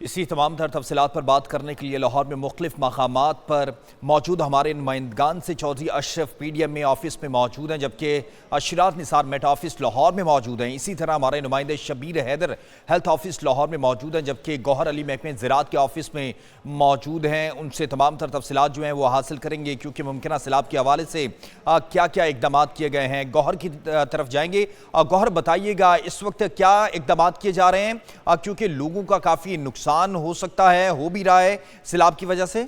इसी तमाम तर तफसीलात पर बात करने के लिए लाहौर में मुख्तलिफ मकामात पर मौजूद हमारे नुमाइंदगान से चौधरी अशरफ PDMA ऑफिस में मौजूद हैं, जबकि शिराज निसार मेट ऑफिस लाहौर में मौजूद हैं। इसी तरह हमारे नुमाइंदे शबीर हैदर हेल्थ ऑफिस लाहौर में मौजूद हैं, जबकि गौहर अली महकमे ज़राअत के ऑफिस में मौजूद हैं। उनसे तमाम तर तफसीलात जो हैं वो हासिल करेंगे, क्योंकि मुमकिन सैलाब के हवाले से क्या क्या इकदाम किए गए हैं। गौहर की तरफ जाएंगे। गौहर, बताइएगा इस वक्त क्या इकदाम किए जा रहे हैं, क्योंकि लोगों का काफ़ी नुकसान हो सकता है, हो भी रहा है सैलाब की वजह से।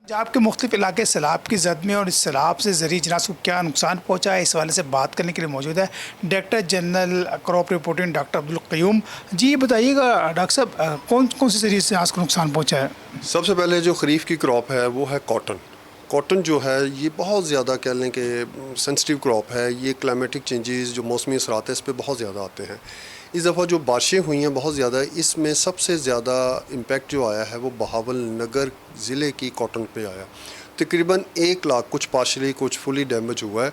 पंजाब के मुख्तलिफ इलाके सैलाब की जद में और इस सैलाब से ज़रूरी इजनास को क्या नुकसान पहुँचा है, इस हवाले से बात करने के लिए मौजूद है director general crop reporting doctor Abdul Qayyum. जी बताइएगा डॉक्टर साहब, कौन कौन सी ज़रूरी इजनास को नुकसान पहुँचा है? सबसे पहले जो खरीफ की क्रॉप है वो है कॉटन जो है ये बहुत ज़्यादा कह लें कि सेंसिटिव क्रॉप है। ये क्लाइमेटिक चेंजेस जो मौसमी असरात है इस पर बहुत ज़्यादा आते हैं। इस दफ़ा जो बारिशें हुई हैं बहुत ज़्यादा, इसमें सबसे ज़्यादा इम्पेक्ट जो आया है वो बहावल नगर ज़िले की कॉटन पे आया। तकरीबन 1 लाख, कुछ पार्शली कुछ फुली डैमेज हुआ है,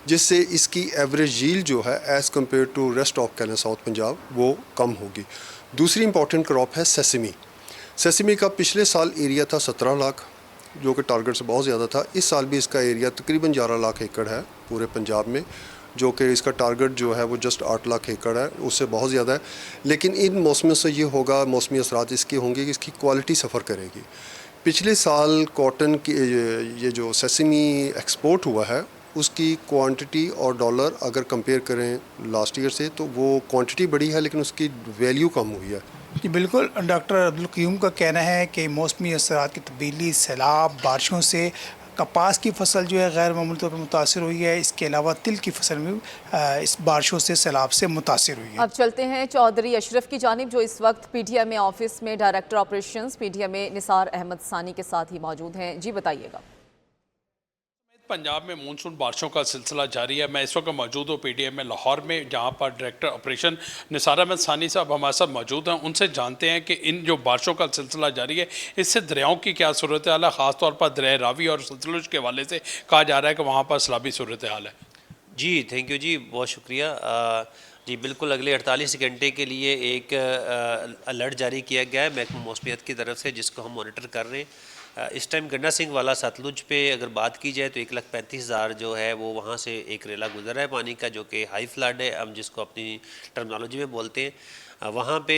जिससे इसकी एवरेज यील्ड जो है as compare to rest of कह साउथ पंजाब वो कम होगी। दूसरी इंपॉर्टेंट क्रॉप है सेसमी का पिछले साल एरिया था 17 लाख, जो कि टारगेट से बहुत ज़्यादा था। इस साल भी इसका एरिया तकरीबन 11 लाख एकड़ है पूरे पंजाब में, जो कि इसका टारगेट जो है वो जस्ट 8 लाख एकड़ है, उससे बहुत ज़्यादा है। लेकिन इन मौसमों से ये होगा, मौसमी असरात इसके होंगे कि इसकी क्वालिटी सफ़र करेगी। पिछले साल कॉटन की ये जो सेसमी एक्सपोर्ट हुआ है उसकी क्वांटिटी और डॉलर अगर कंपेयर करें लास्ट ईयर से, तो वो क्वांटिटी बड़ी है लेकिन उसकी वैल्यू कम हुई है। जी बिल्कुल, डॉक्टर अब्दुल क़य्यूम का कहना है कि मौसमी असरात की तब्दीली, सैलाब, बारिशों से कपास की फसल जो है गैर मामूली तौर पर मुतासर हुई है। इसके अलावा तिल की फसल में इस बारिशों से, सैलाब से मुतासर हुई है। अब चलते हैं चौधरी अशरफ की जानिब, जो इस वक्त PDMA ऑफिस में director operations PDMA Nisar Ahmed Sani के साथ ही मौजूद हैं। जी बताइएगा। पंजाब में मानसून बारिशों का सिलसिला जारी है। मैं इस वक्त मौजूद हूँ PDMA लाहौर में, जहाँ पर डायरेक्टर ऑपरेशन निसार अहमद सानी साहब हमारे साथ मौजूद हैं। उनसे जानते हैं कि इन जो बारिशों का सिलसिला जारी है इससे दरियाओं की क्या सूरत हाल है, ख़ासतौर पर दरिया रावी और सतलुज के हवाले से कहा जा रहा है कि वहाँ पर सैलाबी सूरत हाल है। जी थैंक यू जी, बहुत शुक्रिया। जी बिल्कुल, अगले 48 घंटे के लिए एक अलर्ट जारी किया गया है महकमा मौसमियात की तरफ से, जिसको हम मॉनिटर कर रहे हैं। इस टाइम गन्ना सिंह वाला सतलुज पे अगर बात की जाए तो 1,35,000 जो है वो वहाँ से एक रेला गुजर रहा है पानी का, जो कि हाई फ्लड है, हम जिसको अपनी टर्मिनोलॉजी में बोलते हैं। वहाँ पे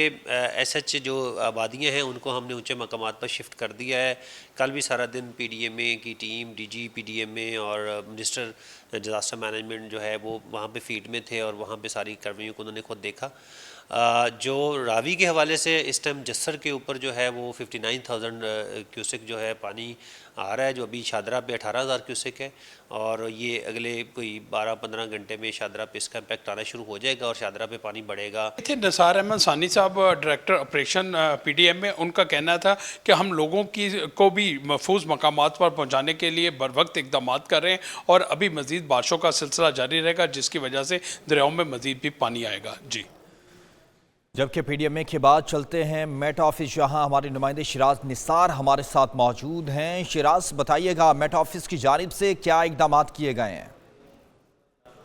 SH जो आबादियाँ हैं उनको हमने ऊंचे मकामात पर शिफ्ट कर दिया है। कल भी सारा दिन PDMA की टीम, DG PDMA और मिनिस्टर डिज़ास्टर मैनेजमेंट जो है वो वहाँ पे फील्ड में थे और वहाँ पे सारी कार्रवाइयों को उन्होंने खुद देखा। जो रावी के हवाले से इस टाइम जस्सर के ऊपर जो है वो 59,000 क्यूसेक जो है पानी आ रहा है, जो अभी शादरा पे 18,000 क्यूसेक है, और ये अगले कोई 12-15 घंटे में शादरा पे इसका इम्पैक्ट आना शुरू हो जाएगा और शादरा पे पानी बढ़ेगा। थे निसार अहमद सानी साहब, डायरेक्टर ऑपरेशन PDMA, उनका कहना था कि हम लोगों की को भी महफूज मकामात पर पहुँचाने के लिए बर वक्त इकदाम कर रहे हैं और अभी मज़ीद बारिशों का सिलसिला जारी रहेगा, जिसकी वजह से दरियाओं में मज़ीद भी पानी आएगा। जी, जबकि PDMA के बाद चलते हैं मेट ऑफिस, जहां हमारे नुमाइंदे शिराज निसार हमारे साथ मौजूद हैं। शिराज, बताइएगा मेट ऑफिस की जानिब से क्या इकदाम किए गए हैं?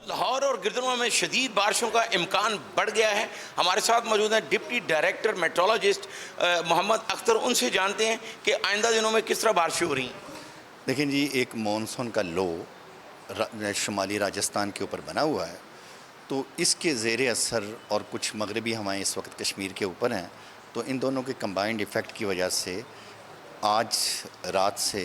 लाहौर और गिरदनुमा में शदीद बारिशों का इम्कान बढ़ गया है। हमारे साथ मौजूद हैं deputy director meteorologist Mohammad Akhtar. उनसे जानते हैं कि आइंदा दिनों में किस तरह बारिशें हो रही हैं। देखिए जी, एक मानसून का लो शुमाली राजस्थान के ऊपर बना हुआ है, तो इसके ज़ेर असर और कुछ मगरबी हवाएं इस वक्त कश्मीर के ऊपर हैं, तो इन दोनों के कंबाइंड इफ़ेक्ट की वजह से आज रात से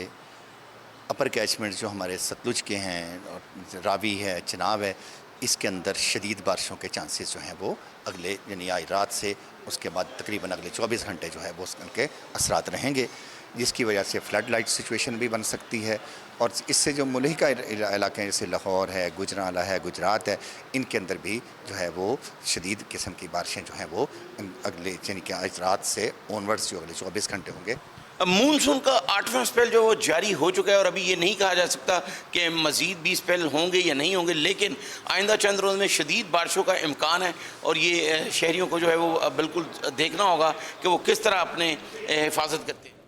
अपर कैचमेंट जो हमारे सतलुज के हैं और रावी है, चिनाब है, इसके अंदर शदीद बारिशों के चांसेस जो हैं वो अगले यानी आज रात से उसके बाद तकरीबन अगले 24 घंटे जो है वो उसके असरात रहेंगे, जिसकी वजह से फ्लड लाइट सिचुएशन भी बन सकती है। और इससे जो मुल्हिका इलाके जैसे लाहौर है, गुजरांवाला है, गुजरात है, इनके अंदर भी जो है वो शदीद किस्म की बारिशें जो हैं वो अगले यानी कि आज रात से ऑनवर्ड्स जो अगले 24 घंटे होंगे। मानसून का 8वां स्पेल जो वो जारी हो चुका है और अभी ये नहीं कहा जा सकता कि मज़ीद भी स्पेल होंगे या नहीं होंगे, लेकिन आइंदा चंद रोज़ में शदीद बारिशों का इम्कान है और ये शहरियों को जो है वो बिल्कुल देखना होगा कि वो किस तरह अपने हिफाजत करते हैं।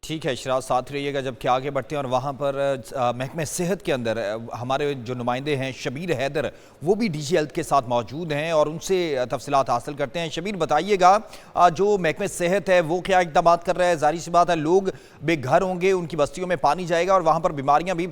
ठीक है शराज, साथ रहिएगा जबकि आगे बढ़ते हैं और वहाँ पर महकमे सेहत के अंदर हमारे जो नुमाइंदे हैं शबीर हैदर, वो भी डीजी हेल्थ के साथ मौजूद हैं और उनसे तफसीलात हासिल करते हैं। शबीर, बताइएगा जो महकमे सेहत है वो क्या इक़दाम कर रहा है? जाहिर सी बात है लोग बेघर होंगे, उनकी बस्तियों में पानी जाएगा और वहाँ पर बीमारियाँ भी